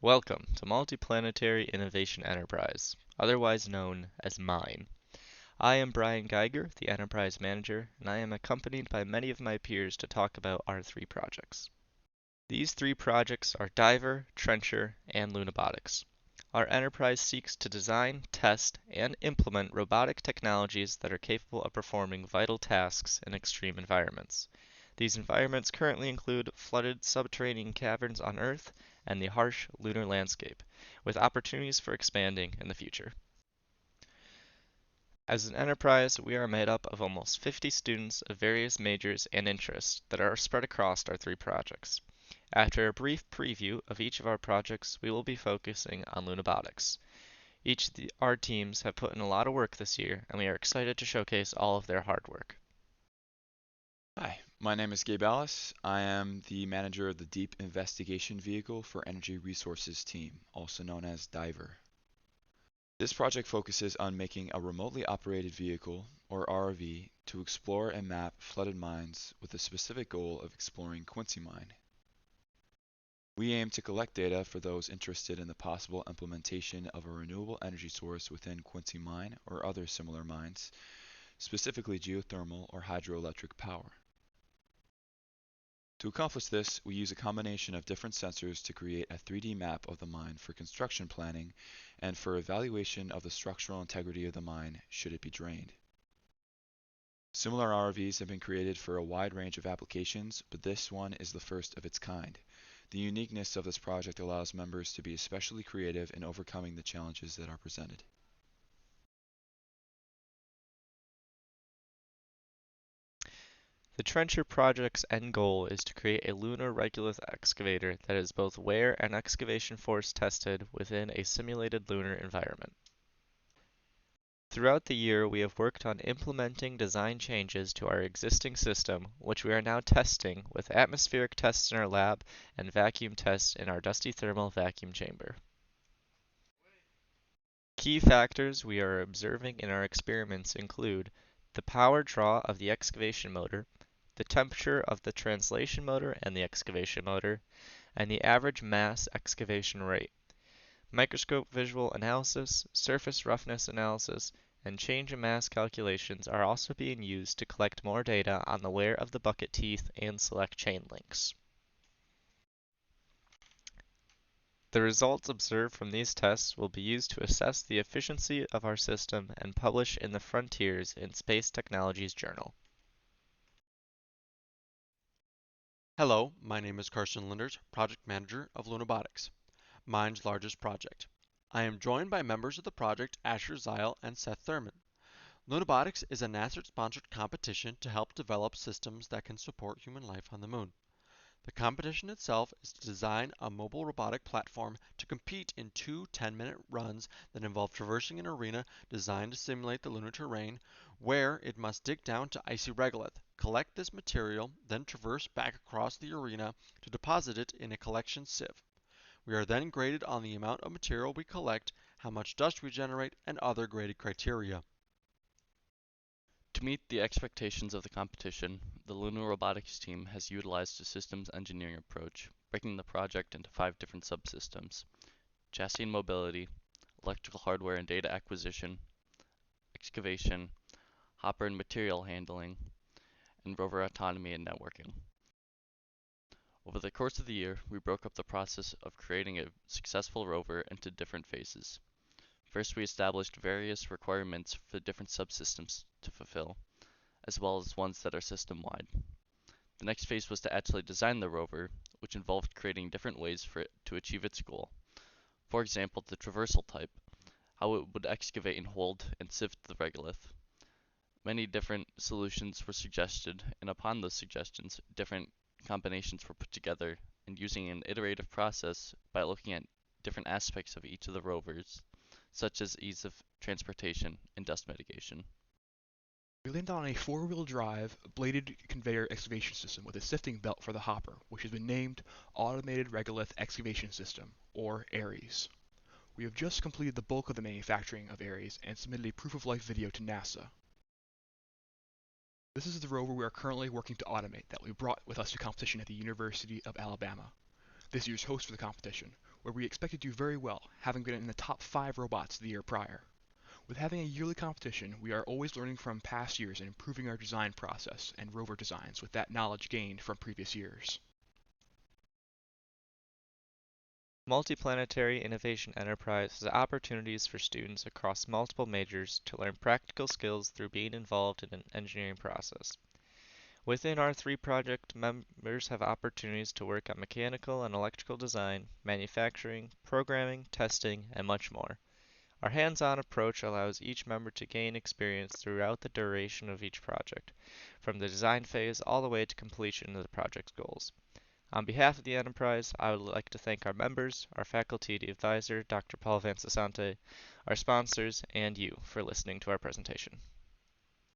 Welcome to Multiplanetary Innovation Enterprise, otherwise known as MINE. I am Brian Geiger, the Enterprise Manager, and I am accompanied by many of my peers to talk about our three projects. These three projects are Diver, Trencher, and Lunabotics. Our enterprise seeks to design, test, and implement robotic technologies that are capable of performing vital tasks in extreme environments. These environments currently include flooded subterranean caverns on Earth and the harsh lunar landscape, with opportunities for expanding in the future. As an enterprise, we are made up of almost 50 students of various majors and interests that are spread across our three projects. After a brief preview of each of our projects, we will be focusing on Lunabotics. Each of our teams have put in a lot of work this year, and we are excited to showcase all of their hard work. Hi, my name is Gabe Alice. I am the manager of the Deep Investigation Vehicle for Energy Resources Team, also known as Diver. This project focuses on making a remotely operated vehicle, or ROV, to explore and map flooded mines with the specific goal of exploring Quincy Mine. We aim to collect data for those interested in the possible implementation of a renewable energy source within Quincy Mine or other similar mines, specifically geothermal or hydroelectric power. To accomplish this, we use a combination of different sensors to create a 3D map of the mine for construction planning and for evaluation of the structural integrity of the mine should it be drained. Similar ROVs have been created for a wide range of applications, but this one is the first of its kind. The uniqueness of this project allows members to be especially creative in overcoming the challenges that are presented. The Trencher project's end goal is to create a lunar regolith excavator that is both wear and excavation force tested within a simulated lunar environment. Throughout the year, we have worked on implementing design changes to our existing system, which we are now testing with atmospheric tests in our lab and vacuum tests in our dusty thermal vacuum chamber. Key factors we are observing in our experiments include the power draw of the excavation motor, the temperature of the translation motor and the excavation motor, and the average mass excavation rate. Microscope visual analysis, surface roughness analysis, and change in mass calculations are also being used to collect more data on the wear of the bucket teeth and select chain links. The results observed from these tests will be used to assess the efficiency of our system and publish in the Frontiers in Space Technologies journal. Hello, my name is Carson Linders, Project Manager of Lunabotics, Mine's largest project. I am joined by members of the project Asher Zile and Seth Thurman. Lunabotics is a NASA-sponsored competition to help develop systems that can support human life on the moon. The competition itself is to design a mobile robotic platform to compete in two 10-minute runs that involve traversing an arena designed to simulate the lunar terrain, where it must dig down to icy regolith, collect this material, then traverse back across the arena to deposit it in a collection sieve. We are then graded on the amount of material we collect, how much dust we generate, and other graded criteria. To meet the expectations of the competition, the Lunar Robotics team has utilized a systems engineering approach, breaking the project into 5 different subsystems: chassis and mobility, electrical hardware and data acquisition, excavation, hopper and material handling, and rover autonomy and networking. Over the course of the year, we broke up the process of creating a successful rover into different phases. First, we established various requirements for the different subsystems to fulfill, as well as ones that are system-wide. The next phase was to actually design the rover, which involved creating different ways for it to achieve its goal. For example, the traversal type, how it would excavate and hold and sift the regolith. Many different solutions were suggested, and upon those suggestions, different combinations were put together, and using an iterative process by looking at different aspects of each of the rovers, such as ease of transportation and dust mitigation. We landed on a four-wheel drive bladed conveyor excavation system with a sifting belt for the hopper, which has been named Automated Regolith Excavation System, or ARES. We have just completed the bulk of the manufacturing of ARES and submitted a proof-of-life video to NASA. This is the rover we are currently working to automate that we brought with us to competition at the University of Alabama, this year's host for the competition, where we expect to do very well, having been in the top 5 robots the year prior. With having a yearly competition, we are always learning from past years and improving our design process and rover designs with that knowledge gained from previous years. Multiplanetary Innovation Enterprise has opportunities for students across multiple majors to learn practical skills through being involved in an engineering process. Within our 3 project, members have opportunities to work on mechanical and electrical design, manufacturing, programming, testing, and much more. Our hands-on approach allows each member to gain experience throughout the duration of each project, from the design phase all the way to completion of the project's goals. On behalf of the enterprise, I would like to thank our members, our faculty advisor, Dr. Paul Vansasante, our sponsors, and you for listening to our presentation.